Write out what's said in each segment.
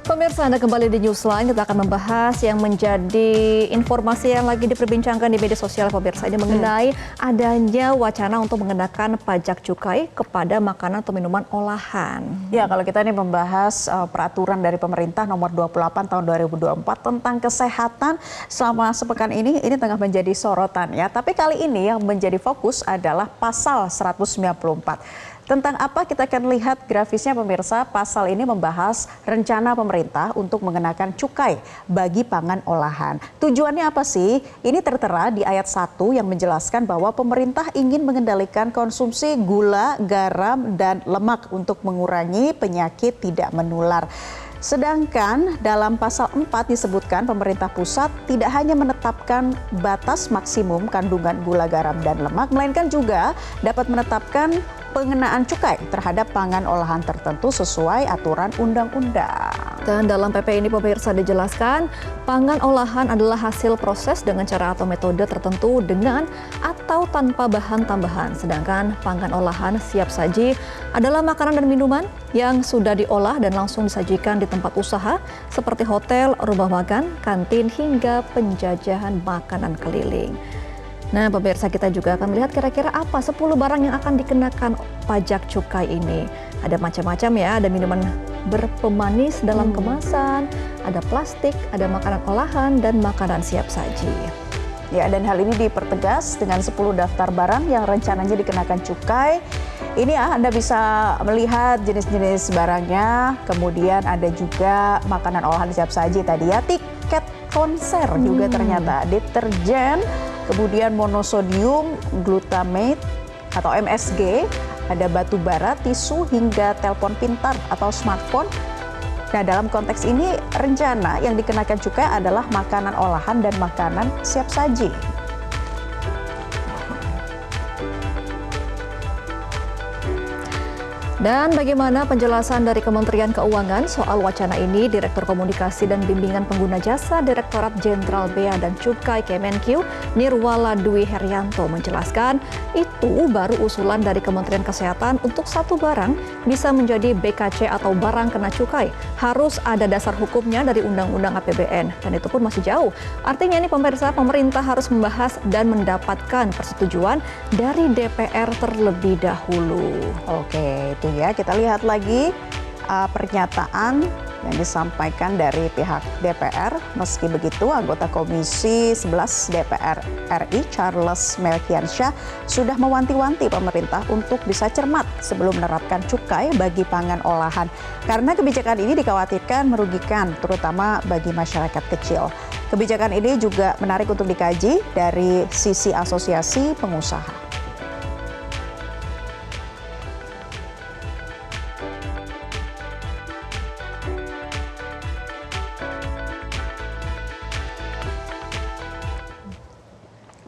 Pemirsa, Anda kembali di Newsline. Kita akan membahas yang menjadi informasi yang lagi diperbincangkan di media sosial pemirsa ini mengenai adanya wacana untuk mengenakan pajak cukai kepada makanan atau minuman olahan. Ya, kalau kita ini membahas peraturan dari pemerintah nomor 28 tahun 2024 tentang kesehatan selama sepekan ini tengah menjadi sorotan ya. Tapi kali ini yang menjadi fokus adalah pasal 194. Tentang apa kita akan lihat grafisnya pemirsa. Pasal ini membahas rencana pemerintah untuk mengenakan cukai bagi pangan olahan. Tujuannya apa sih? Ini tertera di ayat 1 yang menjelaskan bahwa pemerintah ingin mengendalikan konsumsi gula, garam, dan lemak untuk mengurangi penyakit tidak menular. Sedangkan dalam pasal 4 disebutkan pemerintah pusat tidak hanya menetapkan batas maksimum kandungan gula, garam, dan lemak, melainkan juga dapat menetapkan pengenaan cukai terhadap pangan olahan tertentu sesuai aturan undang-undang. Dan dalam PP ini pemirsa dijelaskan, pangan olahan adalah hasil proses dengan cara atau metode tertentu dengan atau tanpa bahan tambahan. Sedangkan pangan olahan siap saji adalah makanan dan minuman yang sudah diolah dan langsung disajikan di tempat usaha seperti hotel, rumah makan, kantin, hingga penjajahan makanan keliling. Nah, pemirsa, kita juga akan melihat kira-kira apa 10 barang yang akan dikenakan pajak cukai ini. Ada macam-macam ya, ada minuman berpemanis dalam kemasan, ada plastik, ada makanan olahan, dan makanan siap saji. Ya, dan hal ini dipertegas dengan 10 daftar barang yang rencananya dikenakan cukai. Ini ya, Anda bisa melihat jenis-jenis barangnya, kemudian ada juga makanan olahan siap saji tadi ya, tiket konser juga ternyata, deterjen, kemudian monosodium glutamate atau MSG, ada batu bara, tisu, hingga telepon pintar atau smartphone. Nah, dalam konteks ini rencana yang dikenakan cukai adalah makanan olahan dan makanan siap saji. Dan bagaimana penjelasan dari Kementerian Keuangan soal wacana ini? Direktur Komunikasi dan Bimbingan Pengguna Jasa Direktorat Jenderal Bea dan Cukai Kemenkeu, Nirwala Dwi Herianto menjelaskan itu baru usulan dari Kementerian Kesehatan untuk satu barang bisa menjadi BKC atau barang kena cukai. Harus ada dasar hukumnya dari Undang-Undang APBN dan itu pun masih jauh. Artinya ini pemerintah harus membahas dan mendapatkan persetujuan dari DPR terlebih dahulu. Oke, itu ya, kita lihat lagi pernyataan yang disampaikan dari pihak DPR. Meski begitu, anggota Komisi 11 DPR RI Charles Melkiansyah sudah mewanti-wanti pemerintah untuk bisa cermat sebelum menerapkan cukai bagi pangan olahan. Karena kebijakan ini dikhawatirkan merugikan terutama bagi masyarakat kecil. Kebijakan ini juga menarik untuk dikaji dari sisi asosiasi pengusaha.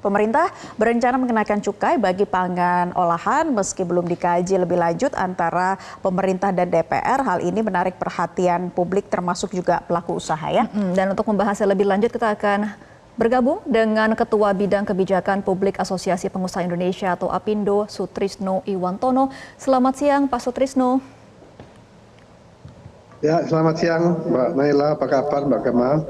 Pemerintah berencana mengenakan cukai bagi pangan olahan meski belum dikaji lebih lanjut antara pemerintah dan DPR. Hal ini menarik perhatian publik termasuk juga pelaku usaha ya. Dan untuk membahasnya lebih lanjut kita akan bergabung dengan Ketua Bidang Kebijakan Publik Asosiasi Pengusaha Indonesia atau APindo, Sutrisno Iwantono. Selamat siang Pak Sutrisno. Ya, selamat siang Mbak Naila, apa kabar Mbak Kemal?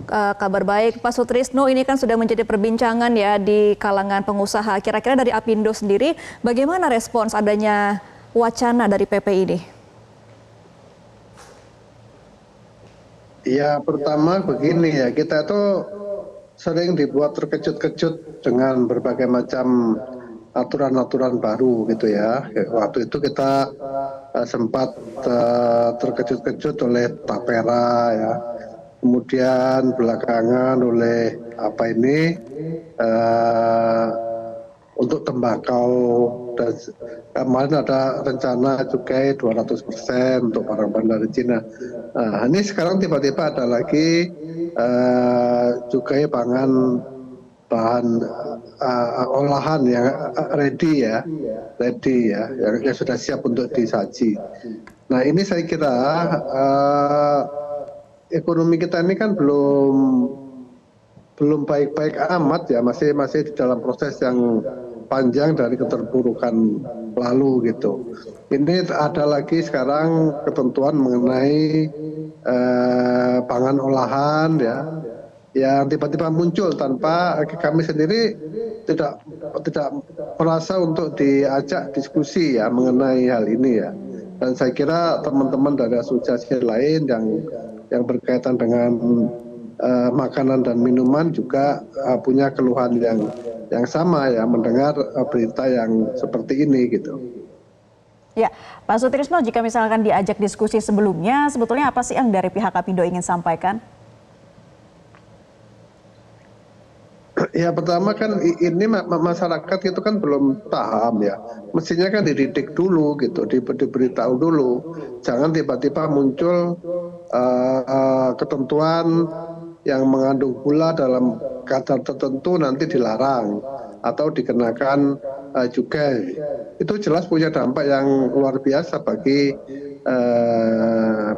Kabar baik Pak Sutrisno, ini kan sudah menjadi perbincangan ya di kalangan pengusaha. Kira-kira dari APindo sendiri bagaimana respons adanya wacana dari PP ini? Ya, pertama begini ya, kita tuh sering dibuat terkejut-kejut dengan berbagai macam aturan-aturan baru gitu ya. Waktu itu kita sempat terkejut-kejut oleh Tapera ya. Kemudian belakangan oleh untuk tembakau, dan kemarin ada rencana cukai 200% untuk barang-barang dari Cina. Nah, ini sekarang tiba-tiba ada lagi cukai bahan olahan yang ready ya, yang sudah siap untuk disaji. Nah, ini saya kira ekonomi kita ini kan belum baik-baik amat ya, masih di dalam proses yang panjang dari keterpurukan lalu gitu. Ini ada lagi sekarang ketentuan mengenai pangan olahan ya, yang tiba-tiba muncul tanpa kami sendiri tidak merasa untuk diajak diskusi ya mengenai hal ini ya. Dan saya kira teman-teman dari asosiasi lain yang berkaitan dengan makanan dan minuman juga punya keluhan yang sama ya mendengar berita yang seperti ini gitu. Ya, Pak Sutrisno, jika misalkan diajak diskusi sebelumnya, sebetulnya apa sih yang dari pihak Apindo ingin sampaikan? Ya pertama kan ini masyarakat itu kan belum paham ya, mestinya kan dididik dulu gitu, diberitahu dulu, jangan tiba-tiba muncul ketentuan yang mengandung gula dalam kadar tertentu nanti dilarang atau dikenakan cukai. Itu jelas punya dampak yang luar biasa bagi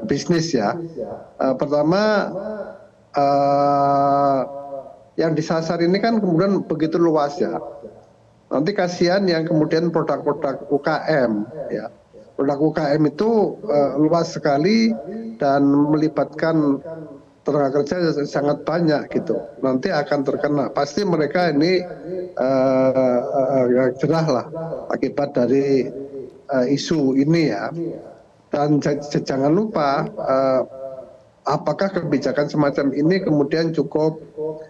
bisnis ya. Pertama yang disasar ini kan kemudian begitu luas ya. Nanti kasihan yang kemudian produk-produk UKM ya. Produk UKM itu luas sekali dan melibatkan tenaga kerja sangat banyak gitu. Nanti akan terkena. Pasti mereka ini jerah lah akibat dari isu ini ya. Dan jangan lupa apakah kebijakan semacam ini kemudian cukup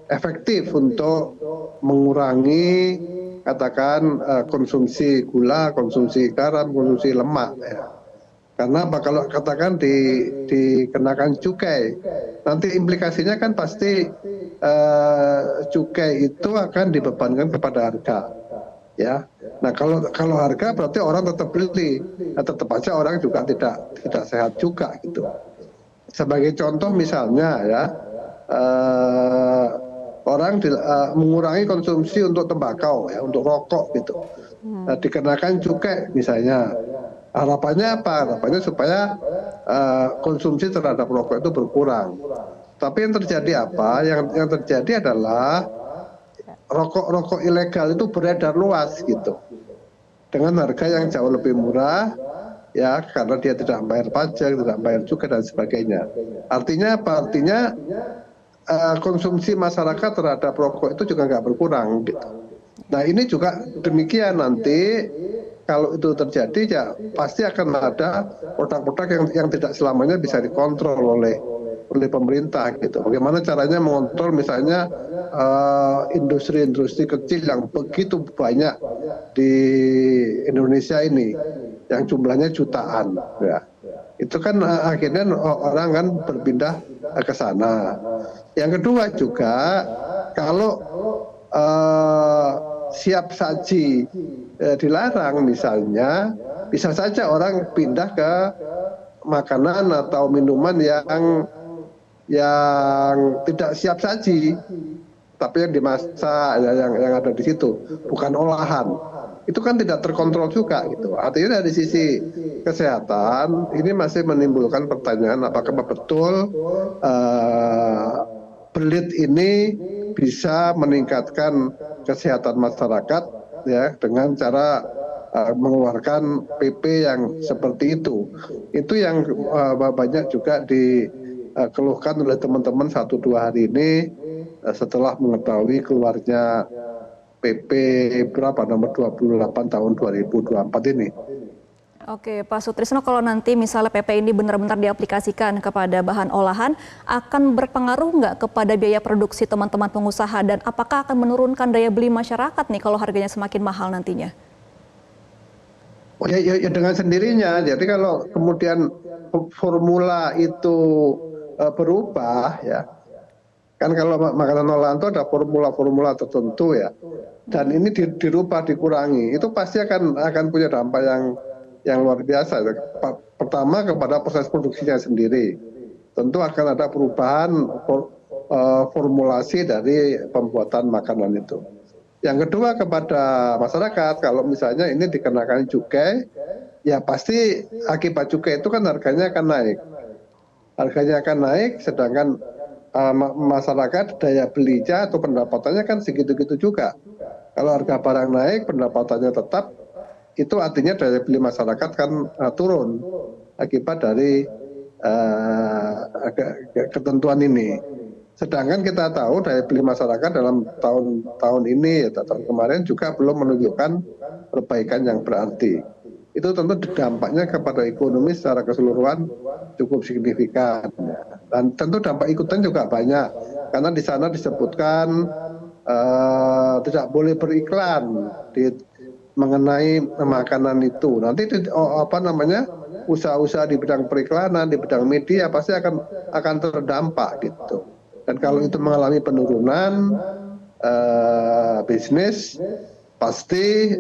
efektif untuk mengurangi katakan konsumsi gula, konsumsi garam, konsumsi lemak ya. Karena kalau katakan dikenakan cukai, nanti implikasinya kan pasti cukai itu akan dibebankan kepada harga ya. Nah kalau harga berarti orang tetap beli, nah, tetap aja orang juga tidak sehat juga gitu. Sebagai contoh misalnya ya, orang mengurangi konsumsi untuk tembakau ya, untuk rokok gitu, dikenakan cukai misalnya, harapannya apa? Harapannya supaya konsumsi terhadap rokok itu berkurang. Tapi yang terjadi apa? Yang terjadi adalah rokok ilegal itu beredar luas gitu, dengan harga yang jauh lebih murah. Ya, karena dia tidak bayar pajak, tidak bayar cukai dan sebagainya. Artinya apa? Artinya konsumsi masyarakat terhadap rokok itu juga nggak berkurang gitu. Nah ini juga demikian nanti kalau itu terjadi ya pasti akan ada produk-produk yang tidak selamanya bisa dikontrol oleh pemerintah gitu. Bagaimana caranya mengontrol misalnya industri-industri kecil yang begitu banyak di Indonesia ini, yang jumlahnya jutaan ya. Itu kan akhirnya orang kan berpindah ke sana. Yang kedua juga kalau siap saji dilarang misalnya, bisa saja orang pindah ke makanan atau minuman yang tidak siap saji, tapi yang dimasak yang ada di situ, bukan olahan. Itu kan tidak terkontrol juga gitu. Artinya dari sisi kesehatan ini masih menimbulkan pertanyaan apakah betul belit ini bisa meningkatkan kesehatan masyarakat ya dengan cara mengeluarkan PP yang seperti itu. Itu yang banyak juga dikeluhkan oleh teman-teman 1-2 hari ini setelah mengetahui keluarnya PP berapa nomor 28 tahun 2024 ini. Oke, Pak Sutrisno, kalau nanti misalnya PP ini benar-benar diaplikasikan kepada bahan olahan, akan berpengaruh nggak kepada biaya produksi teman-teman pengusaha dan apakah akan menurunkan daya beli masyarakat nih kalau harganya semakin mahal nantinya? Oh, ya dengan sendirinya. Jadi kalau kemudian formula itu berubah ya, kan kalau makanan olahan itu ada formula-formula tertentu ya, dan ini dirubah, dikurangi, itu pasti akan punya dampak yang luar biasa. Pertama kepada proses produksinya sendiri, tentu akan ada perubahan formulasi dari pembuatan makanan itu. Yang kedua kepada masyarakat, kalau misalnya ini dikenakan cukai, ya pasti akibat cukai itu kan harganya akan naik. Harganya akan naik, sedangkan masyarakat daya belinya atau pendapatannya kan segitu-gitu juga. Kalau harga barang naik, pendapatannya tetap, itu artinya daya beli masyarakat kan turun akibat dari ketentuan ini. Sedangkan kita tahu daya beli masyarakat dalam tahun ini, tahun kemarin juga belum menunjukkan perbaikan yang berarti. Itu tentu dampaknya kepada ekonomi secara keseluruhan cukup signifikan. Dan tentu dampak ikutan juga banyak, karena di sana disebutkan tidak boleh beriklan mengenai makanan itu. Nanti usaha-usaha di bidang periklanan, di bidang media pasti akan terdampak gitu. Dan kalau itu mengalami penurunan bisnis, pasti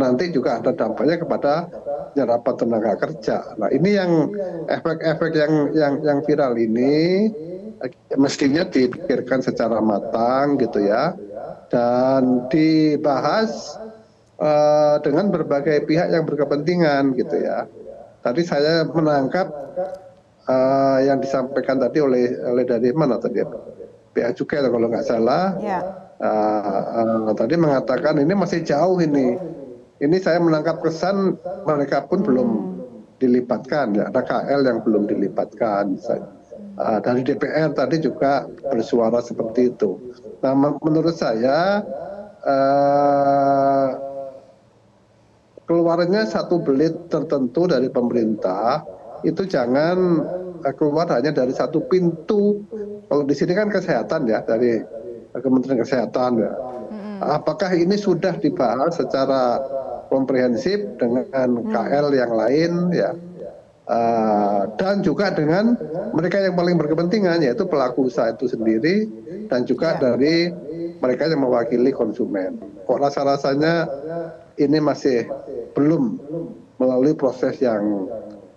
nanti juga ada dampaknya kepada penyerapan tenaga kerja. Nah, ini yang efek-efek yang viral ini mestinya dipikirkan secara matang gitu ya, dan dibahas dengan berbagai pihak yang berkepentingan gitu ya. Tadi saya menangkap yang disampaikan tadi oleh dari mana tadi, Bea Cukai kalau nggak salah. Ya. Tadi mengatakan ini masih jauh ini. Ini saya menangkap kesan mereka pun belum dilibatkan, ya. Ada KL yang belum dilibatkan. Dari DPR tadi juga bersuara seperti itu. Nah, menurut saya keluarnya satu belit tertentu dari pemerintah itu jangan keluar hanya dari satu pintu. Kalau di sini kan kesehatan ya, dari Kementerian Kesehatan ya. Apakah ini sudah dibahas secara komprehensif dengan KL yang lain ya, dan juga dengan mereka yang paling berkepentingan, yaitu pelaku usaha itu sendiri dan juga dari mereka yang mewakili konsumen. Kok rasa-rasanya ini masih belum melalui proses yang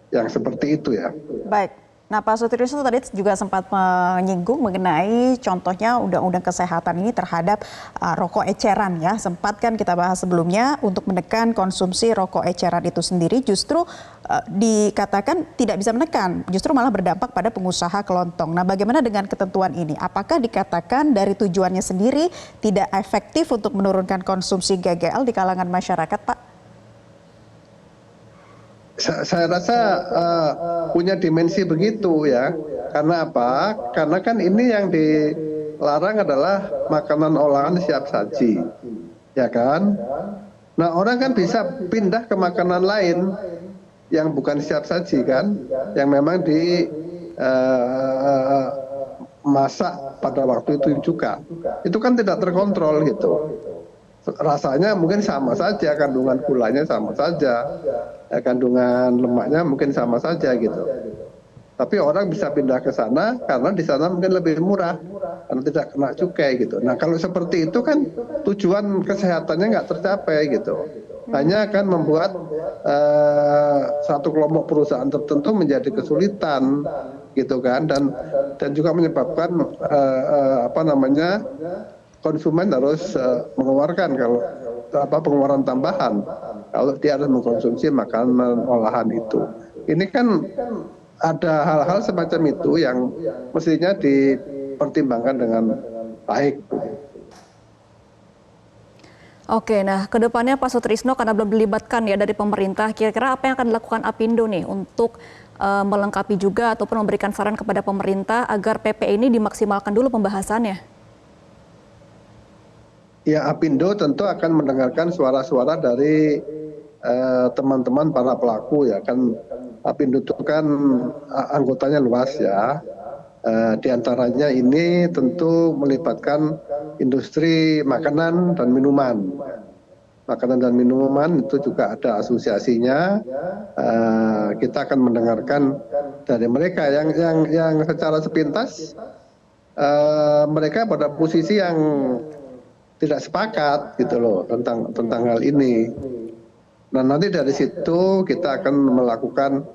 seperti itu ya. Baik. Nah, Pak Sutrisno tadi juga sempat menyinggung mengenai contohnya undang-undang kesehatan ini terhadap rokok eceran ya. Sempat kan kita bahas sebelumnya untuk menekan konsumsi rokok eceran itu sendiri justru dikatakan tidak bisa menekan, justru malah berdampak pada pengusaha kelontong. Nah, bagaimana dengan ketentuan ini? Apakah dikatakan dari tujuannya sendiri tidak efektif untuk menurunkan konsumsi GGL di kalangan masyarakat, Pak? Saya rasa punya dimensi begitu ya. Karena apa? Karena kan ini yang dilarang adalah makanan olahan siap saji, ya kan? Nah, orang kan bisa pindah ke makanan lain yang bukan siap saji kan, yang memang masak pada waktu itu juga. Itu kan tidak terkontrol gitu. Rasanya mungkin sama saja, kandungan gulanya sama saja, kandungan lemaknya mungkin sama saja gitu. Tapi orang bisa pindah ke sana karena di sana mungkin lebih murah, karena tidak kena cukai gitu. Nah, kalau seperti itu kan tujuan kesehatannya nggak tercapai gitu. Hanya akan membuat satu kelompok perusahaan tertentu menjadi kesulitan gitu kan, dan juga menyebabkan konsumen harus mengeluarkan pengeluaran tambahan kalau dia harus mengkonsumsi makanan olahan itu. Ini kan ada hal-hal semacam itu yang mestinya dipertimbangkan dengan baik. Oke, nah kedepannya Pak Sutrisno karena belum dilibatkan ya dari pemerintah, kira-kira apa yang akan dilakukan Apindo nih untuk melengkapi juga ataupun memberikan saran kepada pemerintah agar PP ini dimaksimalkan dulu pembahasannya? Ya, Apindo tentu akan mendengarkan suara-suara dari teman-teman para pelaku ya. Kan Apindo itu kan anggotanya luas ya. Di antaranya ini tentu melibatkan industri makanan dan minuman. Makanan dan minuman itu juga ada asosiasinya. Kita akan mendengarkan dari mereka yang secara sepintas mereka pada posisi yang tidak sepakat gitu loh tentang hal ini. Nah, nanti dari situ kita akan melakukan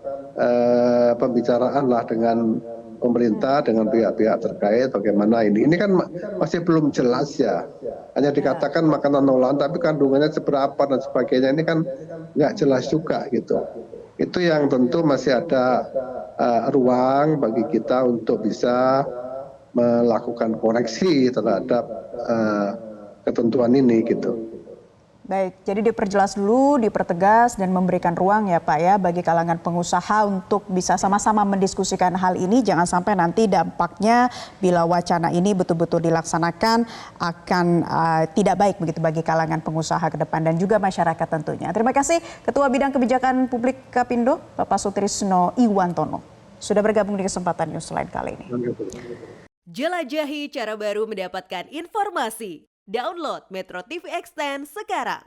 pembicaraan lah dengan pemerintah, dengan pihak-pihak terkait bagaimana ini. Ini kan masih belum jelas ya. Hanya dikatakan makanan olahan, tapi kandungannya seberapa dan sebagainya ini kan nggak jelas juga gitu. Itu yang tentu masih ada ruang bagi kita untuk bisa melakukan koreksi terhadap ketentuan ini gitu. Baik, jadi diperjelas dulu, dipertegas dan memberikan ruang ya Pak ya bagi kalangan pengusaha untuk bisa sama-sama mendiskusikan hal ini. Jangan sampai nanti dampaknya bila wacana ini betul-betul dilaksanakan akan tidak baik begitu bagi kalangan pengusaha ke depan dan juga masyarakat tentunya. Terima kasih Ketua Bidang Kebijakan Publik Kapindo, Bapak Sutrisno Iwantono, sudah bergabung di kesempatan Newsline kali ini. Jelajahi cara baru mendapatkan informasi. Download Metro TV Extend sekarang.